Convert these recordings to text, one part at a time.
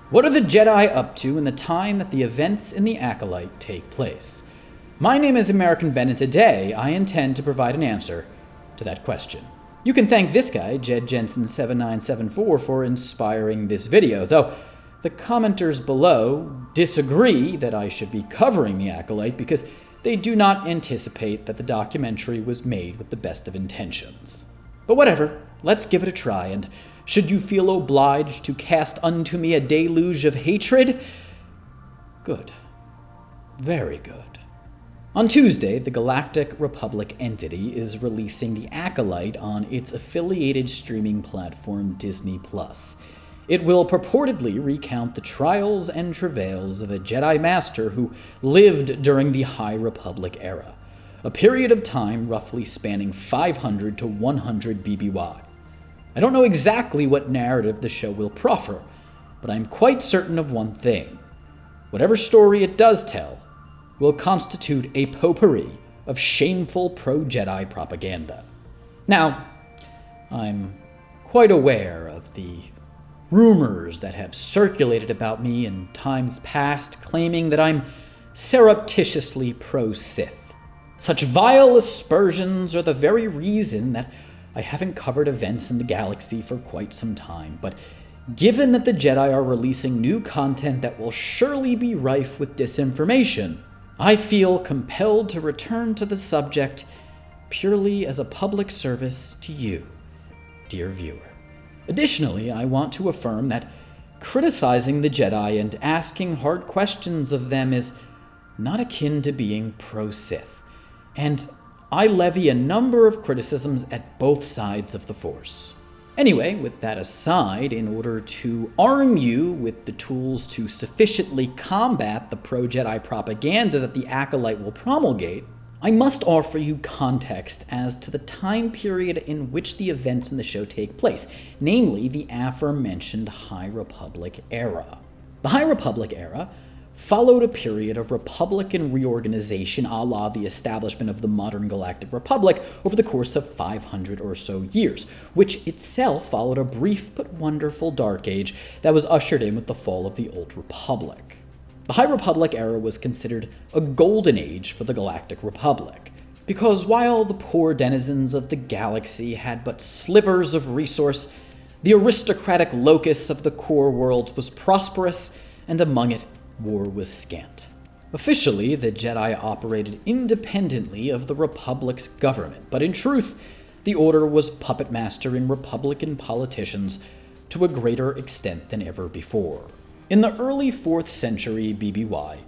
What are the Jedi up to in the time that the events in the Acolyte take place? My name is American Ben, and today I intend to provide an answer to that question. You can thank this guy, Jed Jensen7974, for inspiring this video, though the commenters below disagree that I should be covering the Acolyte because they do not anticipate that the documentary was made with the best of intentions. But whatever, let's give it a try, and should you feel obliged to cast unto me a deluge of hatred? Good. Very good. On Tuesday, the Galactic Republic entity is releasing the Acolyte on its affiliated streaming platform Disney+. It will purportedly recount the trials and travails of a Jedi Master who lived during the High Republic era, a period of time roughly spanning 500 to 100 BBY. I don't know exactly what narrative the show will proffer, but I'm quite certain of one thing. Whatever story it does tell will constitute a potpourri of shameful pro-Jedi propaganda. Now, I'm quite aware of the rumors that have circulated about me in times past claiming that I'm surreptitiously pro-Sith. Such vile aspersions are the very reason that I haven't covered events in the galaxy for quite some time, but given that the Jedi are releasing new content that will surely be rife with disinformation, I feel compelled to return to the subject purely as a public service to you, dear viewer. Additionally, I want to affirm that criticizing the Jedi and asking hard questions of them is not akin to being pro-Sith, and I levy a number of criticisms at both sides of the Force. Anyway, with that aside, in order to arm you with the tools to sufficiently combat the pro-Jedi propaganda that the Acolyte will promulgate, I must offer you context as to the time period in which the events in the show take place, namely the aforementioned High Republic era. The High Republic era followed a period of Republican reorganization a la the establishment of the modern Galactic Republic over the course of 500 or so years, which itself followed a brief but wonderful Dark Age that was ushered in with the fall of the Old Republic. The High Republic era was considered a golden age for the Galactic Republic, because while the poor denizens of the galaxy had but slivers of resource, the aristocratic locus of the core world was prosperous, and among it, war was scant. Officially, the Jedi operated independently of the Republic's government, but in truth, the Order was puppet master in Republican politicians to a greater extent than ever before. In the early 4th century BBY,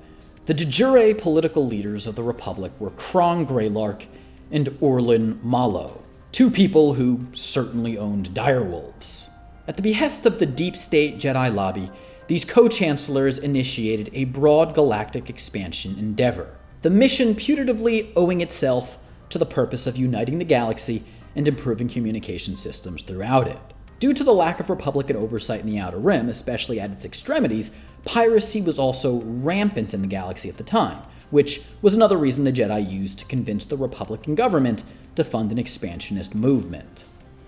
the de jure political leaders of the Republic were Krong Greylark and Orlin Malo, two people who certainly owned direwolves. At the behest of the deep state Jedi lobby, these co-chancellors initiated a broad galactic expansion endeavor, the mission putatively owing itself to the purpose of uniting the galaxy and improving communication systems throughout it. Due to the lack of Republican oversight in the Outer Rim, especially at its extremities, piracy was also rampant in the galaxy at the time, which was another reason the Jedi used to convince the Republican government to fund an expansionist movement.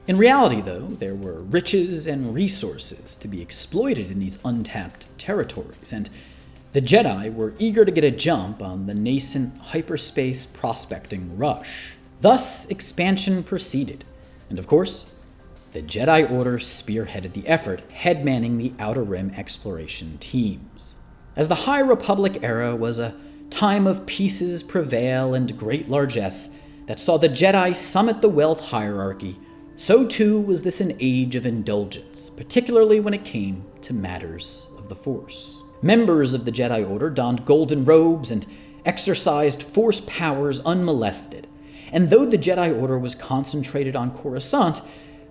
In reality, though, there were riches and resources to be exploited in these untapped territories, and the Jedi were eager to get a jump on the nascent hyperspace prospecting rush. Thus, expansion proceeded, and of course, the Jedi Order spearheaded the effort, headmanning the Outer Rim exploration teams. As the High Republic era was a time of peace's prevail and great largesse that saw the Jedi summit the wealth hierarchy, so too was this an age of indulgence, particularly when it came to matters of the Force. Members of the Jedi Order donned golden robes and exercised Force powers unmolested, and though the Jedi Order was concentrated on Coruscant,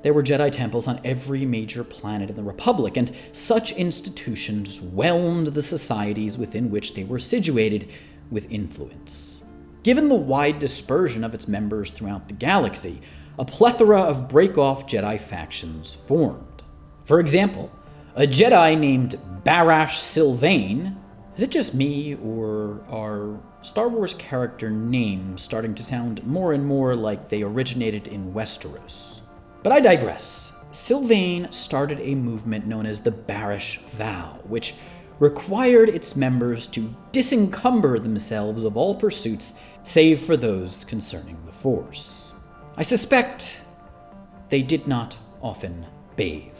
there were Jedi temples on every major planet in the Republic, and such institutions whelmed the societies within which they were situated with influence. Given the wide dispersion of its members throughout the galaxy, a plethora of break-off Jedi factions formed. For example, a Jedi named Barash Sylvain. Is it just me, or are Star Wars character names starting to sound more and more like they originated in Westeros? But I digress. Sylvain started a movement known as the Barish Vow, which required its members to disencumber themselves of all pursuits save for those concerning the Force. I suspect they did not often bathe.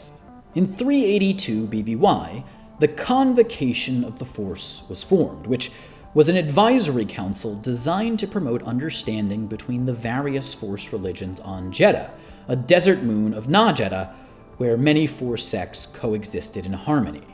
In 382 BBY, the Convocation of the Force was formed, which was an advisory council designed to promote understanding between the various Force religions on Jedha, a desert moon of Na-Jedha, where many Force sects coexisted in harmony.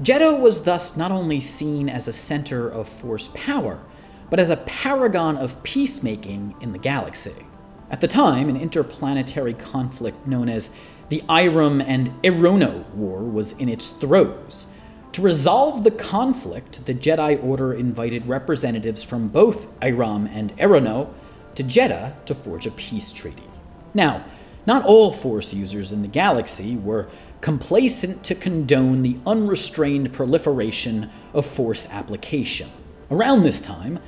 Jedha was thus not only seen as a center of Force power, but as a paragon of peacemaking in the galaxy. At the time, an interplanetary conflict known as the Iram and Erono War was in its throes. To resolve the conflict, the Jedi Order invited representatives from both Iram and Erono to Jedha to forge a peace treaty. Now, not all Force users in the galaxy were complacent to condone the unrestrained proliferation of Force application. Around this time,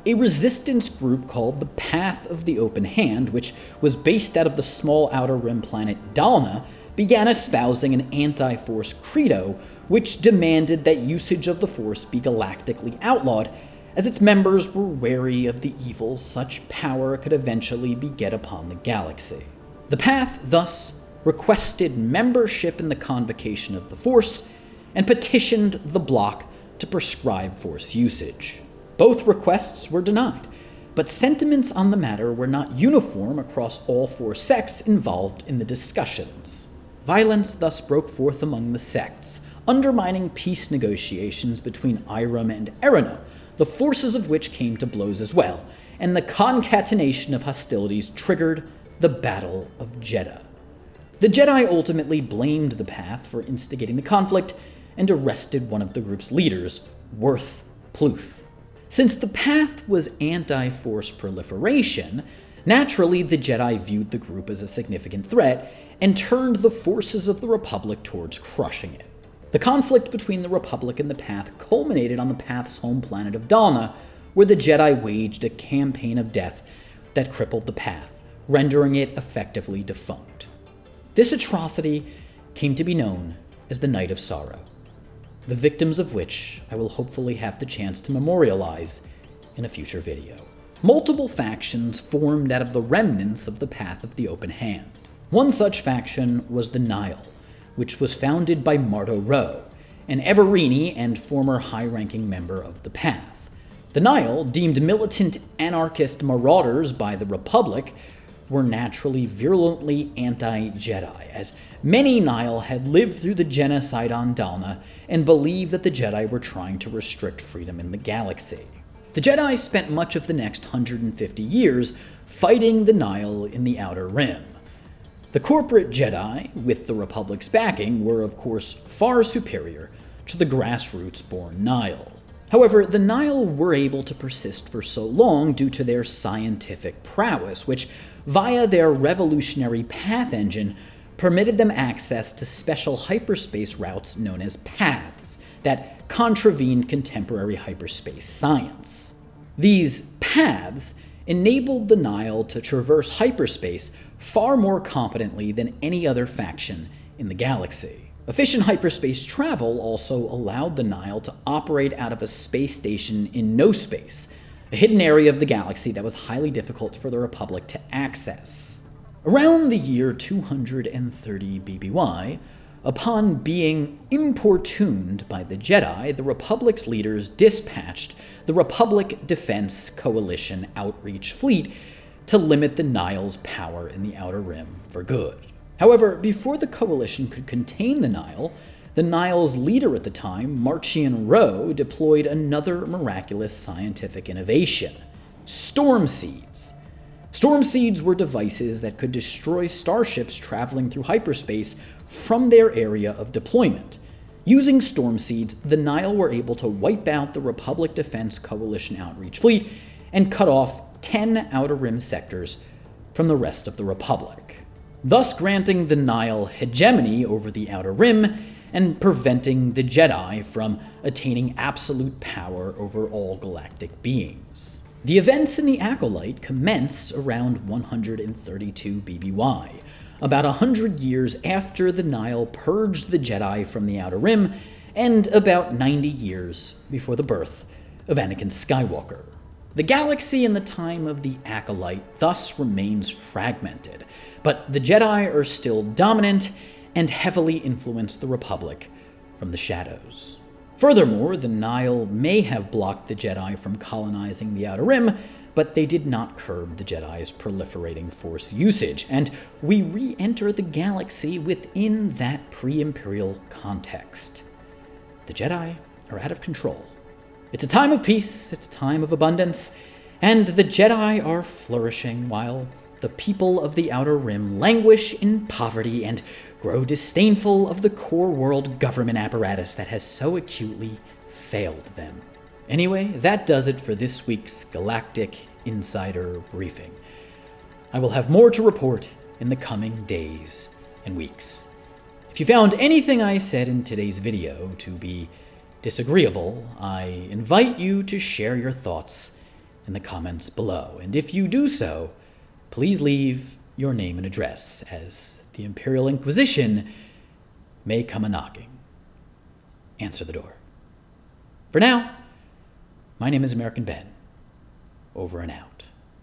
a resistance group called the Path of the Open Hand, which was based out of the small Outer Rim planet Dalna, began espousing an anti-Force credo which demanded that usage of the Force be galactically outlawed, as its members were wary of the evils such power could eventually beget upon the galaxy. The Path thus requested membership in the Convocation of the Force and petitioned the bloc to prescribe Force usage. Both requests were denied, but sentiments on the matter were not uniform across all four sects involved in the discussions. Violence thus broke forth among the sects, undermining peace negotiations between Iram and Erono, the forces of which came to blows as well, and the concatenation of hostilities triggered the Battle of Jedha. The Jedi ultimately blamed the Path for instigating the conflict and arrested one of the group's leaders, Worth Pluth. Since the Path was anti-Force proliferation, naturally the Jedi viewed the group as a significant threat and turned the forces of the Republic towards crushing it. The conflict between the Republic and the Path culminated on the Path's home planet of Dalna, where the Jedi waged a campaign of death that crippled the Path, rendering it effectively defunct. This atrocity came to be known as the Night of Sorrow, the victims of which I will hopefully have the chance to memorialize in a future video. Multiple factions formed out of the remnants of the Path of the Open Hand. One such faction was the Nihil, which was founded by Marto Rowe, an Everini and former high-ranking member of the Path. The Nihil, deemed militant anarchist marauders by the Republic, were naturally virulently anti-Jedi, as many Nihil had lived through the genocide on Dalna and believed that the Jedi were trying to restrict freedom in the galaxy. The Jedi spent much of the next 150 years fighting the Nihil in the Outer Rim. The corporate Jedi, with the Republic's backing, were of course far superior to the grassroots-born Nihil. However, the Nihil were able to persist for so long due to their scientific prowess, which, via their revolutionary path engine, permitted them access to special hyperspace routes known as paths that contravened contemporary hyperspace science. These paths enabled the Nihil to traverse hyperspace far more competently than any other faction in the galaxy. Efficient hyperspace travel also allowed the Nihil to operate out of a space station in no space, a hidden area of the galaxy that was highly difficult for the Republic to access. Around the year 230 BBY, upon being importuned by the Jedi, the Republic's leaders dispatched the Republic Defense Coalition Outreach Fleet to limit the Nihil's power in the Outer Rim for good. However, before the Coalition could contain the Nihil's leader at the time, Marchion Ro, deployed another miraculous scientific innovation: storm seeds. Storm seeds were devices that could destroy starships traveling through hyperspace from their area of deployment. Using storm seeds, the Nihil were able to wipe out the Republic Defense Coalition Outreach Fleet and cut off 10 Outer Rim sectors from the rest of the Republic, thus granting the Nihil hegemony over the Outer Rim and preventing the Jedi from attaining absolute power over all galactic beings. The events in the Acolyte commence around 132 BBY, about 100 years after the Nihil purged the Jedi from the Outer Rim, and about 90 years before the birth of Anakin Skywalker. The galaxy in the time of the Acolyte thus remains fragmented, but the Jedi are still dominant and heavily influence the Republic from the shadows. Furthermore, the Nihil may have blocked the Jedi from colonizing the Outer Rim, but they did not curb the Jedi's proliferating Force usage, and we re-enter the galaxy within that pre-Imperial context. The Jedi are out of control. It's a time of peace, it's a time of abundance, and the Jedi are flourishing while the people of the Outer Rim languish in poverty and grow disdainful of the core world government apparatus that has so acutely failed them. Anyway, that does it for this week's Galactic Insider Briefing. I will have more to report in the coming days and weeks. If you found anything I said in today's video to be disagreeable, I invite you to share your thoughts in the comments below. And if you do so, please leave your name and address, as the Imperial Inquisition may come a-knocking. Answer the door. For now, my name is American Ben. Over and out.